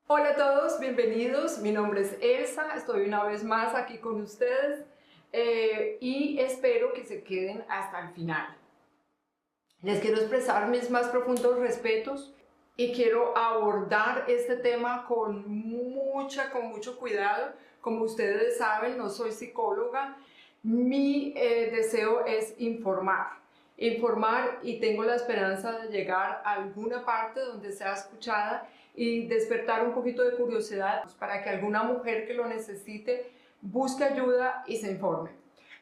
Hola a todos, bienvenidos. Mi nombre es Elsa, estoy una vez más aquí con ustedes y espero que se queden hasta el final. Les quiero expresar mis más profundos respetos y quiero abordar este tema con mucho cuidado. Como ustedes saben, no soy psicóloga. Mi deseo es informar y tengo la esperanza de llegar a alguna parte donde sea escuchada y despertar un poquito de curiosidad para que alguna mujer que lo necesite busque ayuda y se informe.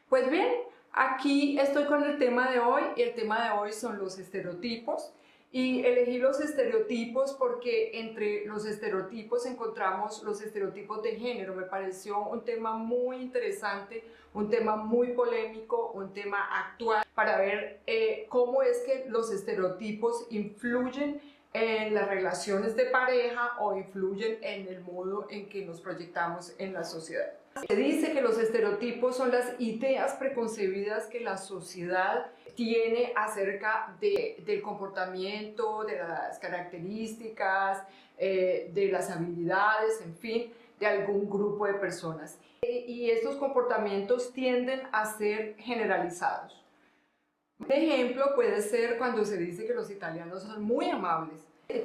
Pues bien, aquí estoy con el tema de hoy y el tema de hoy son los estereotipos. Y elegí los estereotipos porque entre los estereotipos encontramos los estereotipos de género. Me pareció un tema muy interesante, un tema muy polémico, un tema actual para ver cómo es que los estereotipos influyen en las relaciones de pareja o influyen en el modo en que nos proyectamos en la sociedad. Se dice que los estereotipos son las ideas preconcebidas que la sociedad tiene acerca del comportamiento, de las características, de las habilidades, en fin, de algún grupo de personas. Y estos comportamientos tienden a ser generalizados. Un ejemplo puede ser cuando se dice que los italianos son muy amables.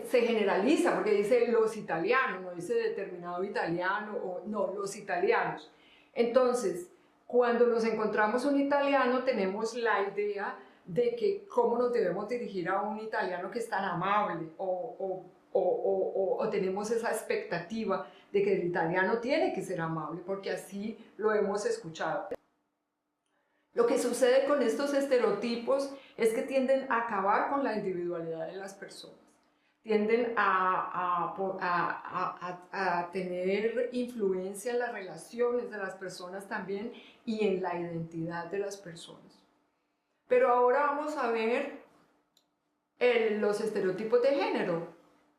Se generaliza porque dice los italianos, no dice determinado italiano o no, los italianos. Entonces, cuando nos encontramos un italiano tenemos la idea de que cómo nos debemos dirigir a un italiano que es tan amable o tenemos esa expectativa de que el italiano tiene que ser amable porque así lo hemos escuchado. Lo que sucede con estos estereotipos es que tienden a acabar con la individualidad de las personas, tienden a tener influencia en las relaciones de las personas también y en la identidad de las personas. Pero ahora vamos a ver los estereotipos de género,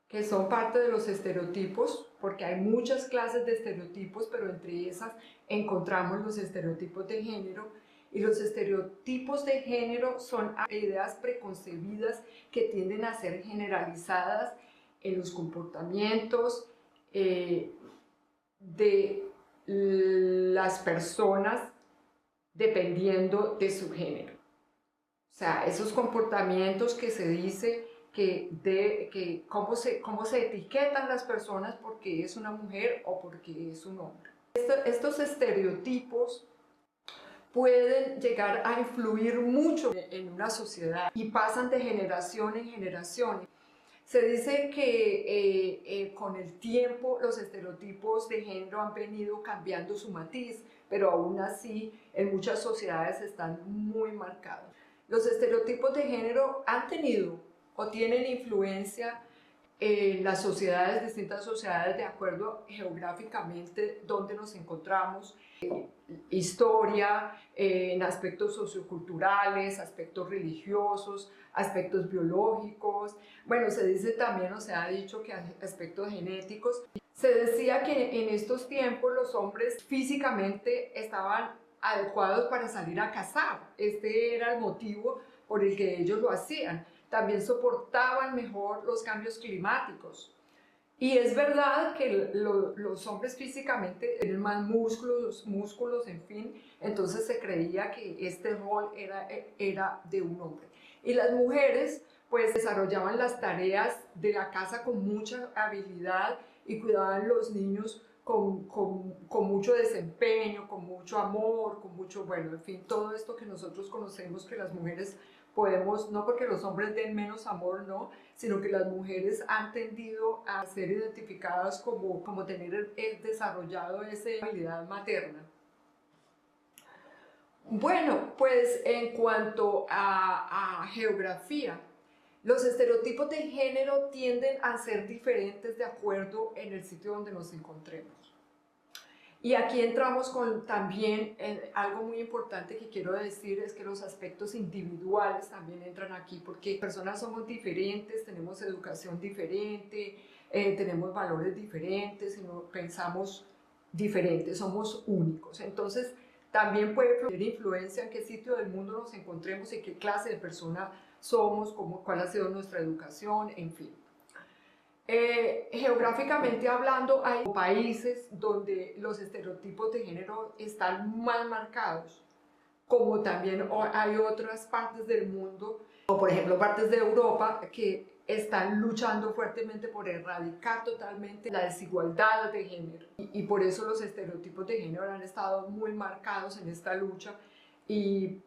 que son parte de los estereotipos, porque hay muchas clases de estereotipos, pero entre esas encontramos los estereotipos de género. Y los estereotipos de género son ideas preconcebidas que tienden a ser generalizadas en los comportamientos de las personas dependiendo de su género. O sea, esos comportamientos que se dice que cómo se etiquetan las personas porque es una mujer o porque es un hombre. Estos estereotipos pueden llegar a influir mucho en una sociedad y pasan de generación en generación. Se dice que con el tiempo los estereotipos de género han venido cambiando su matiz, pero aún así en muchas sociedades están muy marcados. Los estereotipos de género han tenido o tienen influencia en las sociedades, distintas sociedades, de acuerdo geográficamente donde nos encontramos, historia, en aspectos socioculturales, aspectos religiosos, aspectos biológicos. Bueno, se dice también, o se ha dicho que aspectos genéticos. Se decía que en estos tiempos los hombres físicamente estaban adecuados para salir a cazar. Este era el motivo por el que ellos lo hacían. También soportaban mejor los cambios climáticos. Y es verdad que los hombres físicamente tienen más músculos, en fin, entonces se creía que este rol era de un hombre. Y las mujeres pues desarrollaban las tareas de la casa con mucha habilidad y cuidaban los niños con mucho desempeño, con mucho amor, con mucho, bueno, en fin, todo esto que nosotros conocemos que las mujeres podemos, no porque los hombres den menos amor, no, sino que las mujeres han tendido a ser identificadas como tener desarrollado esa habilidad materna. Bueno, pues en cuanto a geografía, los estereotipos de género tienden a ser diferentes de acuerdo en el sitio donde nos encontremos. Y aquí entramos con también algo muy importante que quiero decir es que los aspectos individuales también entran aquí porque personas somos diferentes, tenemos educación diferente, tenemos valores diferentes, pensamos diferentes, somos únicos. Entonces también puede tener influencia en qué sitio del mundo nos encontremos y qué clase de persona somos, cuál ha sido nuestra educación, en fin. Geográficamente hablando, hay países donde los estereotipos de género están más marcados, como también hay otras partes del mundo, como por ejemplo partes de Europa, que están luchando fuertemente por erradicar totalmente la desigualdad de género. Y por eso los estereotipos de género han estado muy marcados en esta lucha y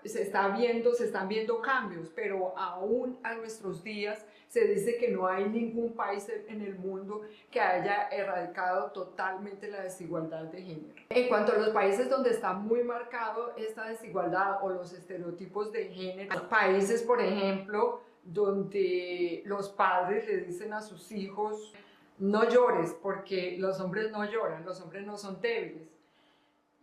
se están viendo cambios, pero aún a nuestros días se dice que no hay ningún país en el mundo que haya erradicado totalmente la desigualdad de género. En cuanto a los países donde está muy marcado esta desigualdad o los estereotipos de género, países, por ejemplo, donde los padres le dicen a sus hijos: no llores porque los hombres no lloran, los hombres no son débiles.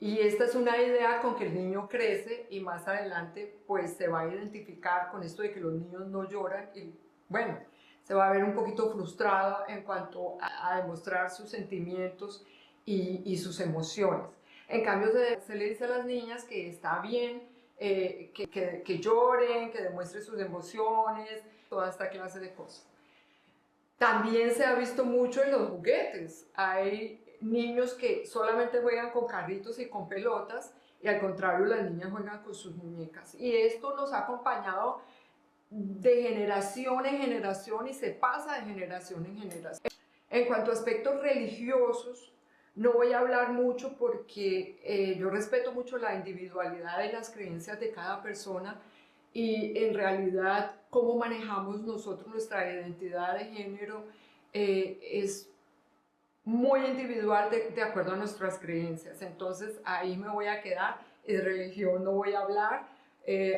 Y esta es una idea con que el niño crece y más adelante pues se va a identificar con esto de que los niños no lloran y bueno, se va a ver un poquito frustrado en cuanto a demostrar sus sentimientos y sus emociones. En cambio se le dice a las niñas que está bien, que lloren, que demuestren sus emociones, toda esta clase de cosas. También se ha visto mucho en los juguetes. Hay niños que solamente juegan con carritos y con pelotas y al contrario las niñas juegan con sus muñecas. Y esto nos ha acompañado de generación en generación y se pasa de generación en generación. En cuanto a aspectos religiosos, no voy a hablar mucho porque yo respeto mucho la individualidad y las creencias de cada persona y en realidad cómo manejamos nosotros nuestra identidad de género es muy individual de acuerdo a nuestras creencias. Entonces ahí me voy a quedar, de religión no voy a hablar,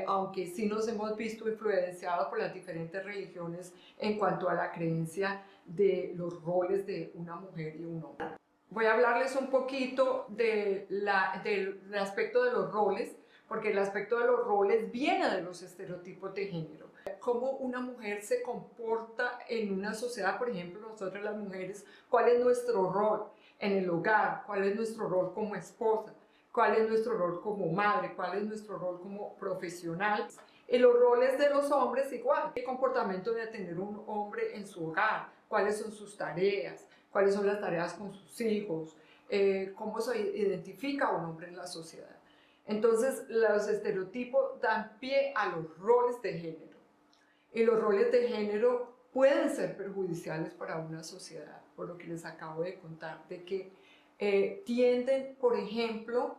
aunque sí nos hemos visto influenciados por las diferentes religiones en cuanto a la creencia de los roles de una mujer y un hombre. Voy a hablarles un poquito del aspecto de los roles, porque el aspecto de los roles viene de los estereotipos de género. Cómo una mujer se comporta en una sociedad, por ejemplo, nosotras las mujeres, cuál es nuestro rol en el hogar, cuál es nuestro rol como esposa, cuál es nuestro rol como madre, cuál es nuestro rol como profesional. Y los roles de los hombres igual, qué comportamiento debe tener un hombre en su hogar, cuáles son sus tareas, cuáles son las tareas con sus hijos, cómo se identifica un hombre en la sociedad. Entonces, los estereotipos dan pie a los roles de género. Y los roles de género pueden ser perjudiciales para una sociedad, por lo que les acabo de contar, de que tienden, por ejemplo,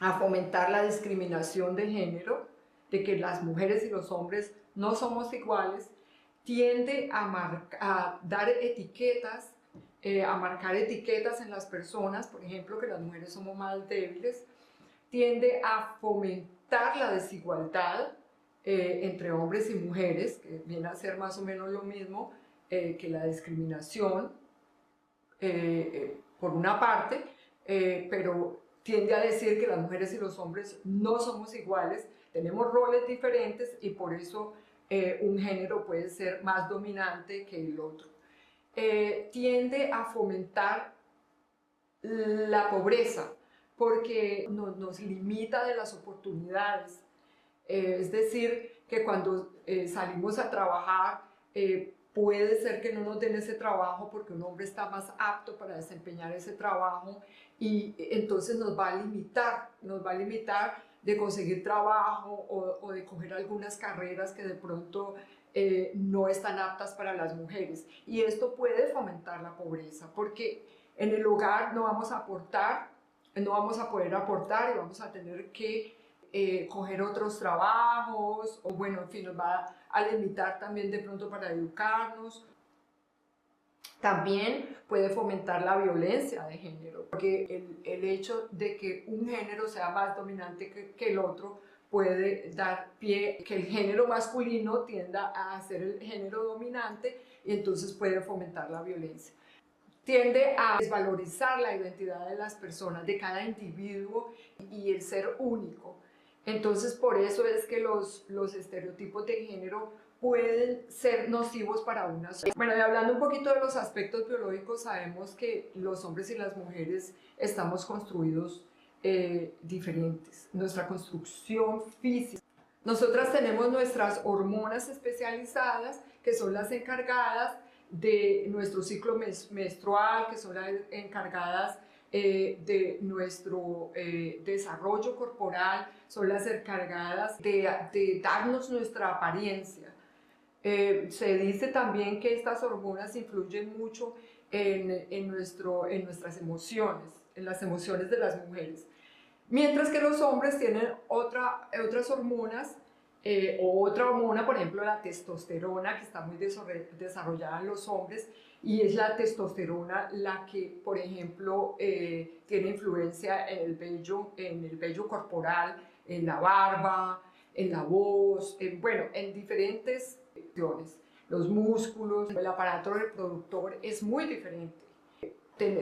a fomentar la discriminación de género, de que las mujeres y los hombres no somos iguales, tiende a dar etiquetas, a marcar etiquetas en las personas, por ejemplo, que las mujeres somos más débiles, tiende a fomentar la desigualdad entre hombres y mujeres, que viene a ser más o menos lo mismo que la discriminación, por una parte, pero tiende a decir que las mujeres y los hombres no somos iguales, tenemos roles diferentes y por eso un género puede ser más dominante que el otro. Tiende a fomentar la pobreza porque nos limita de las oportunidades. Es decir, que cuando salimos a trabajar puede ser que no nos den ese trabajo porque un hombre está más apto para desempeñar ese trabajo y entonces nos va a limitar de conseguir trabajo o de coger algunas carreras que de pronto no están aptas para las mujeres. Y esto puede fomentar la pobreza porque en el hogar no vamos a aportar, no vamos a poder aportar y vamos a tener que coger otros trabajos, o bueno, en fin, nos va a limitar también de pronto para educarnos. También puede fomentar la violencia de género, porque el hecho de que un género sea más dominante que el otro puede dar pie que el género masculino tienda a ser el género dominante y entonces puede fomentar la violencia. Tiende a desvalorizar la identidad de las personas, de cada individuo y el ser único. Entonces, por eso es que los estereotipos de género pueden ser nocivos para una sociedad. Bueno, y hablando un poquito de los aspectos biológicos, sabemos que los hombres y las mujeres estamos construidos diferentes. Nuestra construcción física. Nosotras tenemos nuestras hormonas especializadas que son las encargadas de nuestro ciclo menstrual, que son las encargadas de nuestro desarrollo corporal, son las encargadas de darnos nuestra apariencia. Se dice también que estas hormonas influyen mucho en nuestras emociones, en las emociones de las mujeres. Mientras que los hombres tienen otras hormonas, o otra hormona, por ejemplo la testosterona, que está muy desarrollada en los hombres, y es la testosterona la que, por ejemplo, tiene influencia en el vello corporal, en la barba, en la voz, en diferentes funciones. Los músculos, el aparato reproductor es muy diferente.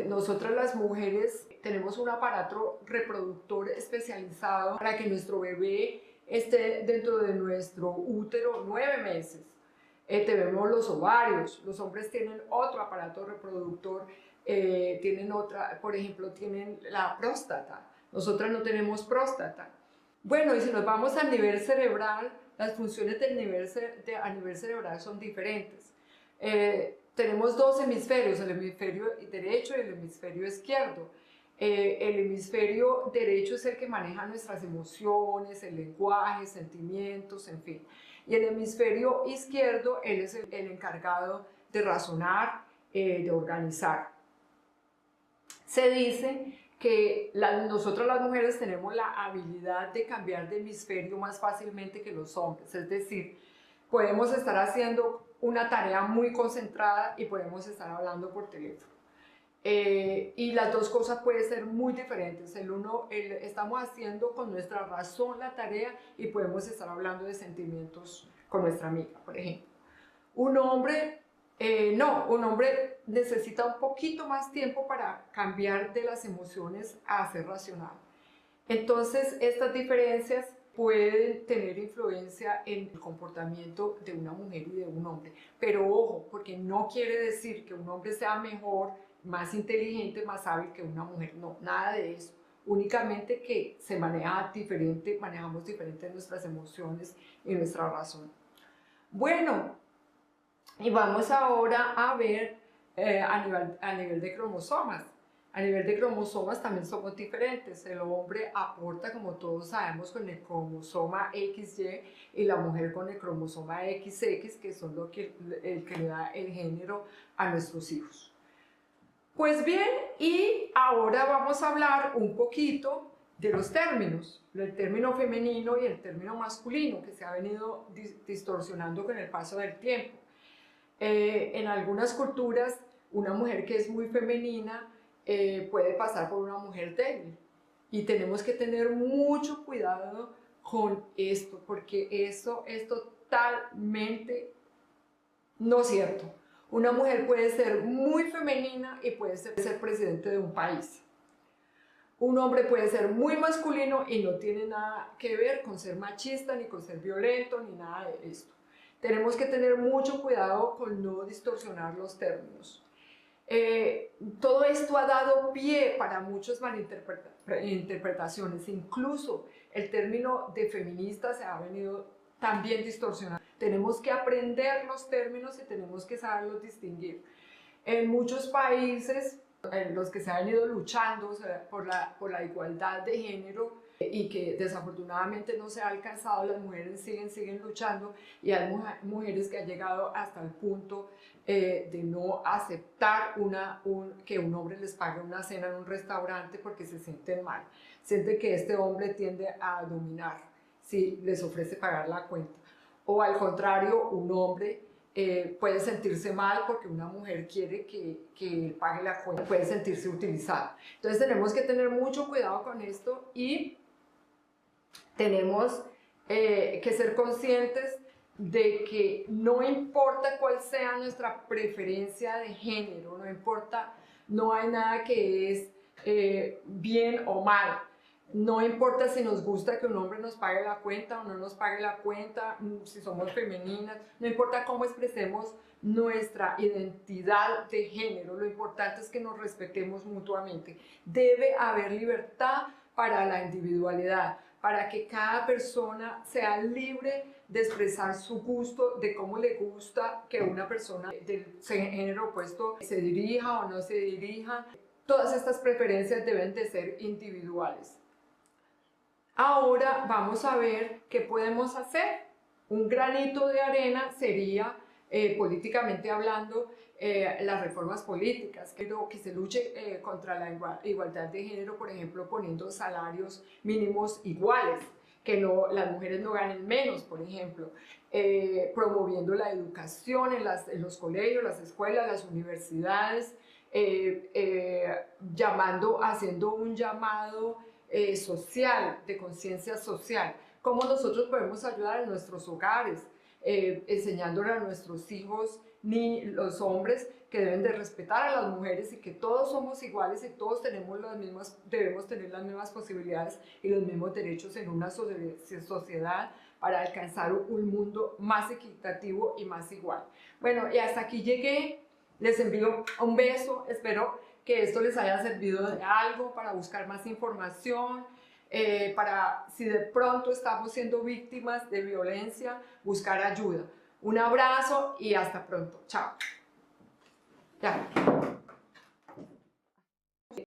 Nosotras las mujeres tenemos un aparato reproductor especializado para que nuestro bebé esté dentro de nuestro útero 9 meses. Tenemos los ovarios, los hombres tienen otro aparato reproductor, por ejemplo, tienen la próstata, nosotras no tenemos próstata. Bueno, y si nos vamos al nivel cerebral, las funciones a nivel cerebral son diferentes. Tenemos dos hemisferios, el hemisferio derecho y el hemisferio izquierdo. El hemisferio derecho es el que maneja nuestras emociones, el lenguaje, sentimientos, en fin. Y el hemisferio izquierdo, él es el encargado de razonar, de organizar. Se dice que nosotras las mujeres tenemos la habilidad de cambiar de hemisferio más fácilmente que los hombres, es decir, podemos estar haciendo una tarea muy concentrada y podemos estar hablando por teléfono. Y las dos cosas pueden ser muy diferentes. Estamos haciendo con nuestra razón la tarea y podemos estar hablando de sentimientos con nuestra amiga, por ejemplo. Un hombre necesita un poquito más tiempo para cambiar de las emociones a ser racional. Entonces, estas diferencias pueden tener influencia en el comportamiento de una mujer y de un hombre. Pero ojo, porque no quiere decir que un hombre sea mejor, más inteligente, más hábil que una mujer. No, nada de eso. Únicamente que manejamos diferente nuestras emociones y nuestra razón. Bueno, y vamos ahora a ver a nivel de cromosomas. A nivel de cromosomas también somos diferentes. El hombre aporta, como todos sabemos, con el cromosoma XY y la mujer con el cromosoma XX, que son el que le da el género a nuestros hijos. Pues bien, y ahora vamos a hablar un poquito de los términos, el término femenino y el término masculino, que se ha venido distorsionando con el paso del tiempo. En algunas culturas, una mujer que es muy femenina puede pasar por una mujer débil. Y tenemos que tener mucho cuidado con esto, porque eso es totalmente no cierto. Una mujer puede ser muy femenina y puede ser presidente de un país. Un hombre puede ser muy masculino y no tiene nada que ver con ser machista, ni con ser violento, ni nada de esto. Tenemos que tener mucho cuidado con no distorsionar los términos. Todo esto ha dado pie para muchas malinterpretaciones. Incluso el término de feminista se ha venido también distorsionando. Tenemos que aprender los términos y tenemos que saberlos distinguir. En muchos países en los que se ha venido luchando por la igualdad de género y que desafortunadamente no se ha alcanzado, las mujeres siguen luchando y hay mujeres que han llegado hasta el punto de no aceptar que un hombre les pague una cena en un restaurante porque se sienten mal, sienten que este hombre tiende a dominar si les ofrece pagar la cuenta, o al contrario, un hombre puede sentirse mal porque una mujer quiere que pague la cuenta, puede sentirse utilizada. Entonces tenemos que tener mucho cuidado con esto y tenemos que ser conscientes de que no importa cuál sea nuestra preferencia de género, no hay nada que es bien o mal. No importa si nos gusta que un hombre nos pague la cuenta o no nos pague la cuenta, si somos femeninas, no importa cómo expresemos nuestra identidad de género, lo importante es que nos respetemos mutuamente. Debe haber libertad para la individualidad, para que cada persona sea libre de expresar su gusto, de cómo le gusta que una persona del género opuesto se dirija o no se dirija. Todas estas preferencias deben de ser individuales. Ahora vamos a ver qué podemos hacer. Un granito de arena sería, políticamente hablando, las reformas políticas, que se luche contra la igualdad de género, por ejemplo, poniendo salarios mínimos iguales, que las mujeres no ganen menos, por ejemplo, promoviendo la educación en los colegios, las escuelas, las universidades, haciendo un llamado social, de conciencia social. ¿Cómo nosotros podemos ayudar en nuestros hogares? Enseñándole a nuestros hijos, ni los hombres, que deben de respetar a las mujeres y que todos somos iguales y todos debemos tener las mismas posibilidades y los mismos derechos en una sociedad para alcanzar un mundo más equitativo y más igual. Bueno, y hasta aquí llegué. Les envío un beso. Espero que esto les haya servido de algo para buscar más información, para, si de pronto estamos siendo víctimas de violencia, buscar ayuda. Un abrazo y hasta pronto. Chao. Ya.